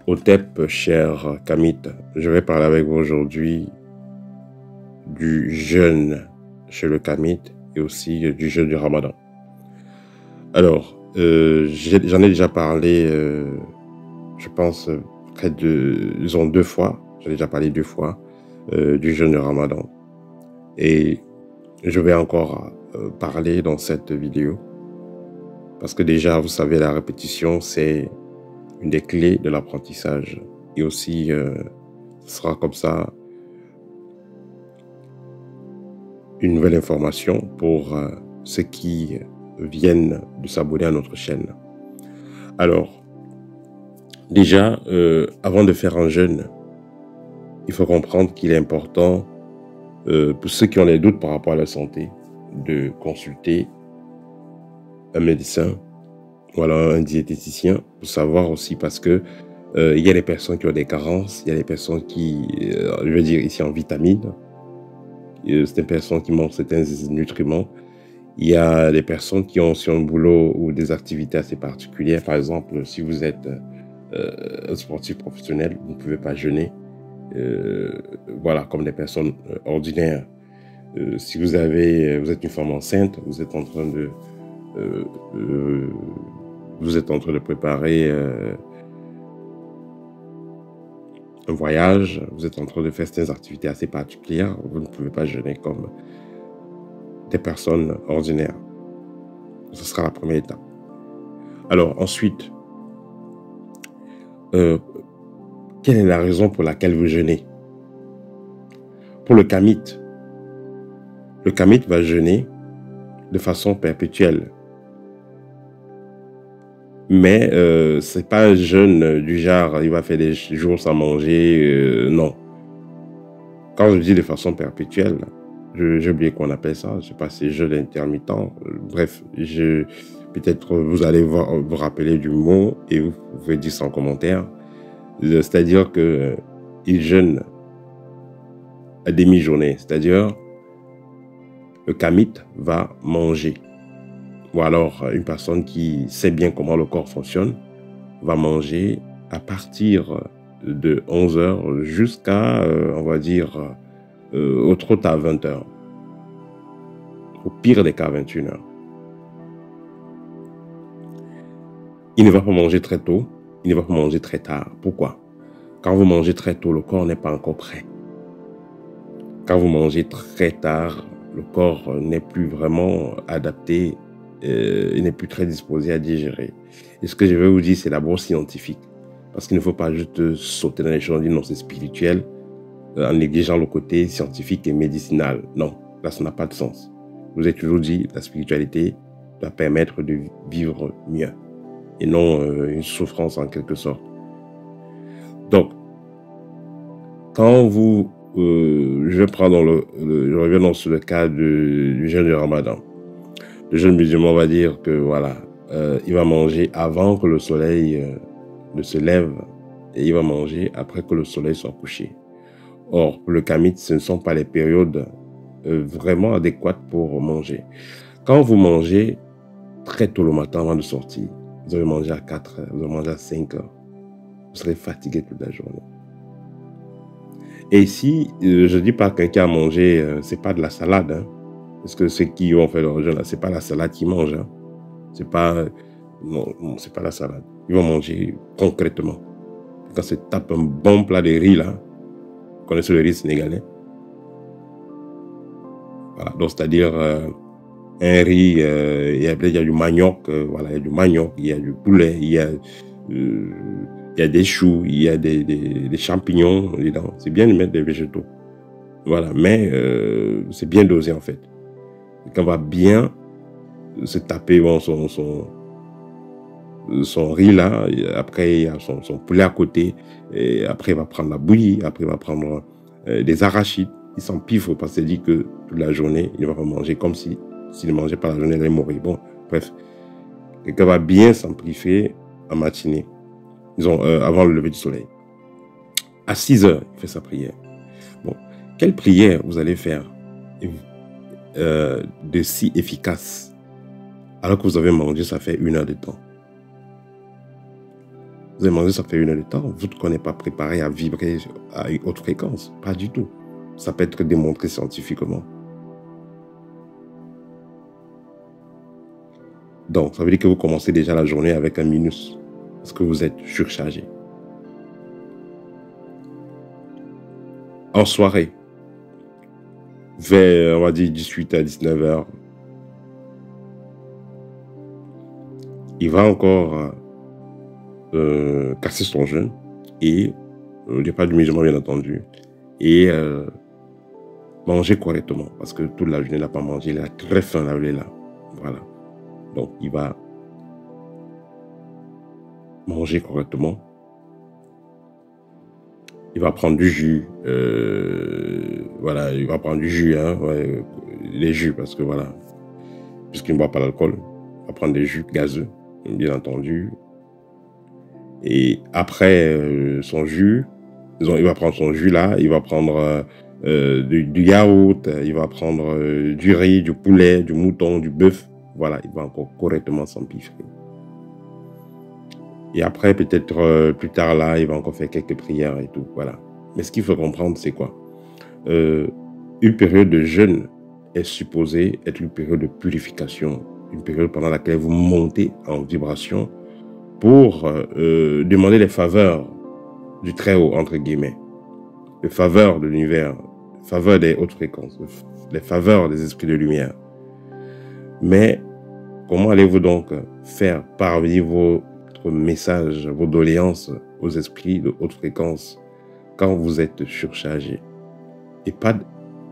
Hotep, cher Kamit, je vais parler avec vous aujourd'hui du jeûne chez le Kamit et aussi du jeûne du Ramadan. Alors, j'en ai déjà parlé, je pense, près de, disons, 2 fois. J'en ai déjà parlé 2 fois du jeûne du Ramadan. Et je vais encore parler dans cette vidéo. Parce que déjà, vous savez, la répétition, c'est une des clés de l'apprentissage. Et aussi, ce sera comme ça une nouvelle information pour ceux qui viennent de s'abonner à notre chaîne. Alors, déjà, avant de faire un jeûne, il faut comprendre qu'il est important, pour ceux qui ont des doutes par rapport à la santé, de consulter un médecin, voilà, un diététicien, pour savoir aussi parce que il y a des personnes qui ont des carences, il y a des personnes qui, je veux dire ici en vitamines, certaines personnes qui manquent certains nutriments. Il y a des personnes qui ont sur un boulot ou des activités assez particulières. Par exemple, si vous êtes un sportif professionnel, vous ne pouvez pas jeûner. Voilà, comme des personnes ordinaires. Si vous êtes une femme enceinte, vous êtes en train de préparer un voyage, vous êtes en train de faire certaines activités assez particulières, vous ne pouvez pas jeûner comme des personnes ordinaires. Ce sera la première étape. Alors ensuite, quelle est la raison pour laquelle vous jeûnez? Pour le Kamit va jeûner de façon perpétuelle. Mais ce n'est pas un jeûne du genre, il va faire des jours sans manger, non. Quand je dis de façon perpétuelle, j'ai oublié qu'on appelle ça, je ne sais pas si c'est jeûne intermittent, bref, peut-être vous allez vous rappeler du mot et vous pouvez dire ça en commentaire. C'est-à-dire qu'il jeûne à demi-journée, c'est-à-dire le Kamit va manger. Ou alors une personne qui sait bien comment le corps fonctionne va manger à partir de 11 h jusqu'à, on va dire, au trop à 20 h. Au pire des cas, 21 h. Il ne va pas manger très tôt, il ne va pas manger très tard. Pourquoi? Quand vous mangez très tôt, le corps n'est pas encore prêt. Quand vous mangez très tard, le corps n'est plus vraiment adapté, il n'est plus très disposé à digérer. Et ce que je vais vous dire, c'est d'abord scientifique. Parce qu'il ne faut pas juste sauter dans les choses, dire non, c'est spirituel, en négligeant le côté scientifique et médicinal. Non, là, ça n'a pas de sens. Je vous ai toujours dit, la spiritualité doit permettre de vivre mieux et non une souffrance en quelque sorte. Donc, quand vous, je vais prendre je reviens sur le cas du jeûne du Ramadan. Le jeûne musulman va dire que voilà, il va manger avant que le soleil ne se lève et il va manger après que le soleil soit couché. Or, pour le Kamit, ce ne sont pas les périodes vraiment adéquates pour manger. Quand vous mangez très tôt le matin avant de sortir, vous allez manger à 4 h, vous allez manger à 5 h, vous serez fatigué toute la journée. Et ici, je dis pas que quelqu'un a mangé, c'est pas de la salade, hein, parce que ceux qui ont fait leur jeûne, c'est pas la salade qu'ils mangent, hein. C'est pas, non, c'est pas la salade. Ils vont manger concrètement. Quand se tape un bon plat de riz là, vous connaissez le riz sénégalais? Voilà, donc c'est-à-dire un riz, il y a du manioc, voilà, il y a du manioc, il y a du poulet, il y a des choux, il y a des champignons dedans. C'est bien de mettre des végétaux. Voilà, mais c'est bien dosé en fait. Et quand on va bien se taper bon, son riz là, après il y a son poulet à côté, et après il va prendre la bouillie, après il va prendre des arachides. Il s'empiffe parce qu'il dit que toute la journée, il ne va pas manger comme s'il ne mangeait pas la journée, il allait mourir. Bon, bref, quelqu'un va bien s'empiffrer en matinée, disons avant le lever du soleil. À 6 h, il fait sa prière. Bon, quelle prière vous allez faire de si efficace alors que vous avez mangé, ça fait 1 heure de temps? Vous avez mangé, ça fait 1 heure de temps. Votre corps n'est pas préparé à vibrer à une haute fréquence. Pas du tout. Ça peut être démontré scientifiquement. Donc, ça veut dire que vous commencez déjà la journée avec un minus. Parce que vous êtes surchargé. En soirée, vers, on va dire, 18 à 19 heures, il va encore casser son jeûne et il n'y a pas de musulman, bien entendu, et manger correctement parce que toute la journée il n'a pas mangé, il a très faim là, il est là. Voilà. Donc il va manger correctement. Il va prendre du jus, voilà, il va prendre du jus, hein, ouais, les jus parce que voilà, puisqu'il ne boit pas l'alcool, il va prendre des jus gazeux, bien entendu. Et après son jus, il va prendre son jus là, il va prendre du yaourt, il va prendre du riz, du poulet, du mouton, du bœuf. Voilà, il va encore correctement s'empiffrer. Et après, peut-être plus tard là, il va encore faire quelques prières et tout. Voilà. Mais ce qu'il faut comprendre, c'est quoi? Une période de jeûne est supposée être une période de purification, une période pendant laquelle vous montez en vibration pour demander les faveurs du Très-Haut, entre guillemets, les faveurs de l'univers, les faveurs des hautes fréquences, les faveurs des esprits de lumière. Mais comment allez-vous donc faire parvenir votre message, vos doléances aux esprits de haute fréquence quand vous êtes surchargé? Et pas,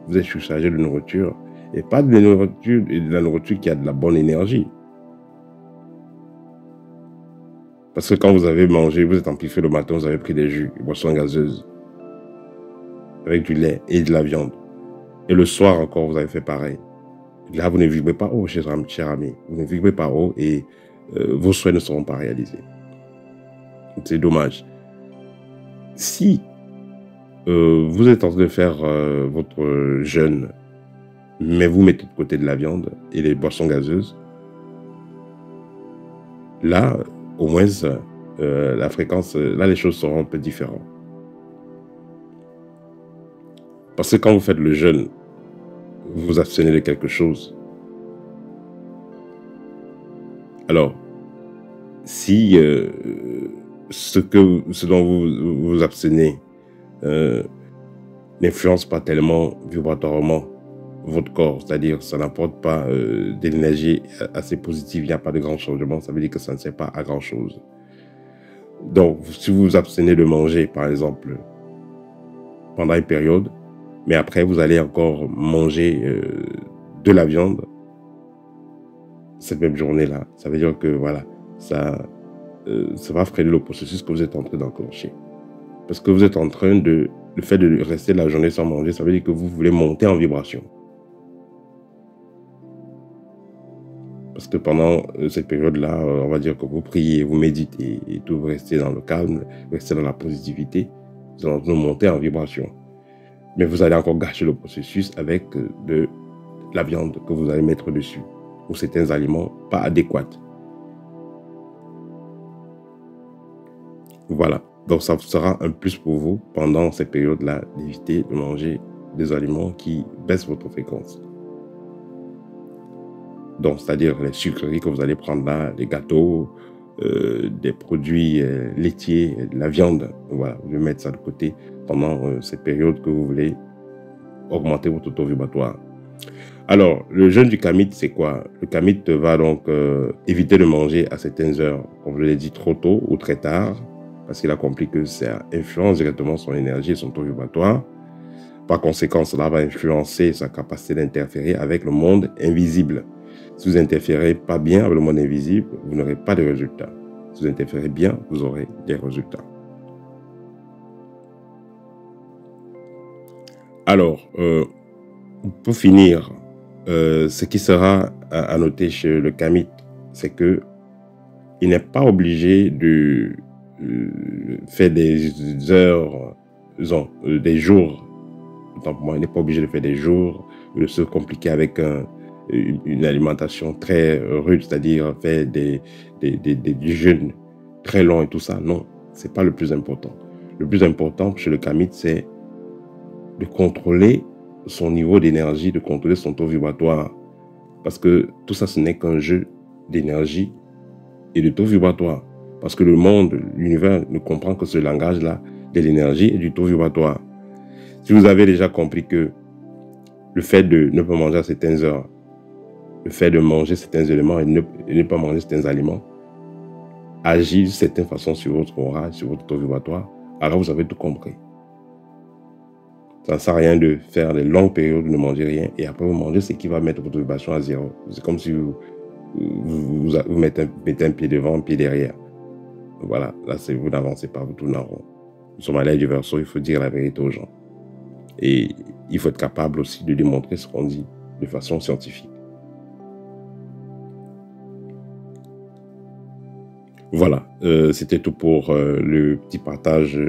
vous êtes surchargé de nourriture, et pas de la nourriture qui a de la bonne énergie. Parce que quand vous avez mangé, vous êtes amplifié le matin, vous avez pris des jus, des boissons gazeuses, avec du lait et de la viande. Et le soir encore, vous avez fait pareil. Là, vous ne vibrez pas haut, cher ami. Vous ne vibrez pas haut et vos souhaits ne seront pas réalisés. C'est dommage. Si vous êtes en train de faire votre jeûne, mais vous mettez de côté de la viande et les boissons gazeuses, là, au moins, la fréquence, là, les choses seront un peu différentes. Parce que quand vous faites le jeûne, vous vous abstenez de quelque chose. Alors, si ce dont vous vous abstenez n'influence pas tellement vibratoirement votre corps, c'est-à-dire ça n'apporte pas de l'énergie assez positive, il n'y a pas de grand changement, ça veut dire que ça ne sert pas à grand chose. Donc, si vous vous abstenez de manger, par exemple, pendant une période, mais après vous allez encore manger de la viande cette même journée-là, ça veut dire que voilà, ça va freiner le processus que vous êtes en train d'enclencher. Parce que vous êtes en train le fait de rester la journée sans manger, ça veut dire que vous voulez monter en vibration. Parce que pendant cette période-là, on va dire que vous priez, vous méditez et tout, vous restez dans le calme, vous restez dans la positivité, vous allez monter en vibration. Mais vous allez encore gâcher le processus avec de la viande que vous allez mettre dessus, ou certains aliments pas adéquats. Voilà. Donc, ça sera un plus pour vous pendant cette période-là d'éviter de manger des aliments qui baissent votre fréquence. Donc, c'est-à-dire les sucreries que vous allez prendre là, les gâteaux, des produits laitiers, de la viande. Voilà, vous devez mettre ça de côté pendant cette période que vous voulez augmenter votre taux vibratoire. Alors, le jeûne du Kamit, c'est quoi? Le Kamit va donc éviter de manger à certaines heures, comme je l'ai dit, trop tôt ou très tard, parce qu'il a compris que ça influence directement son énergie et son taux vibratoire. Par conséquent, cela va influencer sa capacité d'interférer avec le monde invisible. Si vous n'interférez pas bien avec le monde invisible, vous n'aurez pas de résultats. Si vous interférez bien, vous aurez des résultats. Alors, pour finir, ce qui sera à noter chez le Kamit, c'est que il n'est pas obligé de faire des heures, disons, des jours. Autant pour moi, il n'est pas obligé de faire des jours, de se compliquer avec une alimentation très rude, c'est-à-dire faire du jeûne très long et tout ça. Non, Ce n'est pas le plus important. Le plus important chez le kamite, c'est de contrôler son niveau d'énergie, de contrôler son taux vibratoire. Parce que tout ça, ce n'est qu'un jeu d'énergie et de taux vibratoire. Parce que le monde, l'univers ne comprend que ce langage-là de l'énergie et du taux vibratoire. Si vous avez déjà compris que le fait de ne pas manger à certaines heures, le fait de manger certains éléments et ne pas manger certains aliments, agit de certaines façons sur votre aura, sur votre taux vibratoire, alors vous avez tout compris. Ça ne sert à rien de faire des longues périodes de ne manger rien et après vous mangez ce qui va mettre votre vibration à zéro. C'est comme si vous mettez un pied devant, un pied derrière. Voilà, là vous n'avancez pas, vous tournez en rond. Nous sommes à l'ère du Verseau, il faut dire la vérité aux gens. Et il faut être capable aussi de démontrer ce qu'on dit de façon scientifique. Voilà, c'était tout pour le petit partage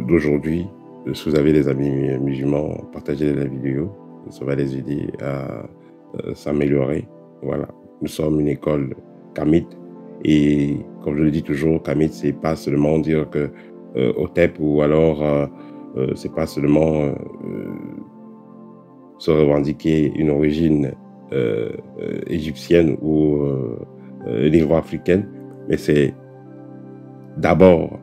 d'aujourd'hui. Si vous avez des amis musulmans, partagez la vidéo. Ça va les aider à s'améliorer. Voilà, nous sommes une école kamite. Et comme je le dis toujours, kamite, c'est pas seulement dire que Hotep ou alors c'est pas seulement se revendiquer une origine égyptienne ou négro-africaine, mais c'est d'abord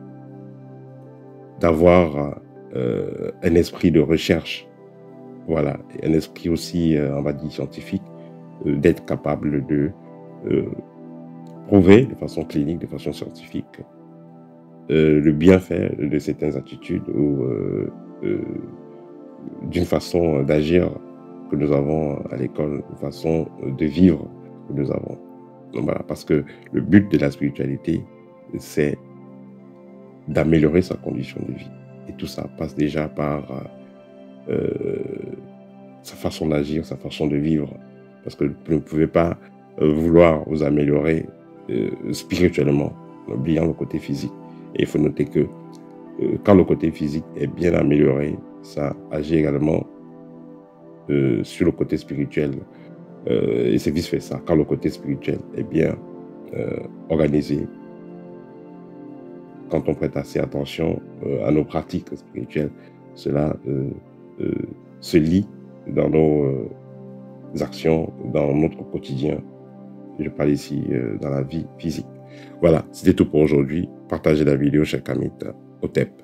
d'avoir un esprit de recherche, voilà, un esprit aussi, on va dire, scientifique, d'être capable de prouver de façon clinique, de façon scientifique, le bienfait de certaines attitudes ou d'une façon d'agir que nous avons à l'école, une façon de vivre que nous avons. Donc voilà, parce que le but de la spiritualité, c'est d'améliorer sa condition de vie. Et tout ça passe déjà par sa façon d'agir, sa façon de vivre. Parce que vous ne pouvez pas vouloir vous améliorer spirituellement en oubliant le côté physique. Et il faut noter que quand le côté physique est bien amélioré, ça agit également sur le côté spirituel. Et c'est vice-versa. Quand le côté spirituel est bien organisé, quand on prête assez attention à nos pratiques spirituelles, cela se lie dans nos actions, dans notre quotidien. Je parle ici dans la vie physique. Voilà, c'était tout pour aujourd'hui. Partagez la vidéo, chers kamites. Hotep.